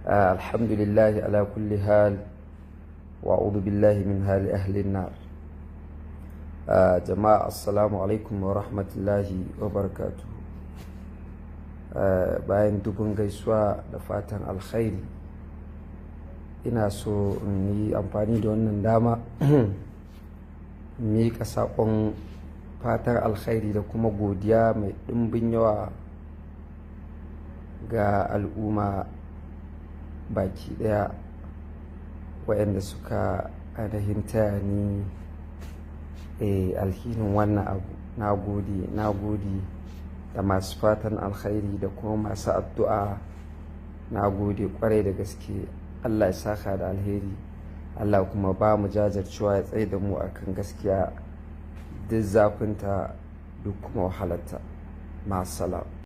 الحمد لله على كل حال وأعوذ بالله من حال أهل النار. جماعة السلام عليكم ورحمة الله وبركاته. bayan dubun gaisuwa da fatan alkhairi, ina so in yi amfani da wannan dama miƙa saƙon fatar alkhairi da kuma godiya mai ɗimbin yawa ga al'umma baki ɗaya waɗanda suka ainihin taya ni alhinin wannan abu. Na gode da masu fatan alkhairi da kuma masu addu'a. Na gode kwarai da gaske. Allah ya saka da alheri, Allah kuma ba mu jajircewa ya tsaye da mu akan gaskiya duk zafinta duk kuma wahalarta. Ma'assalam.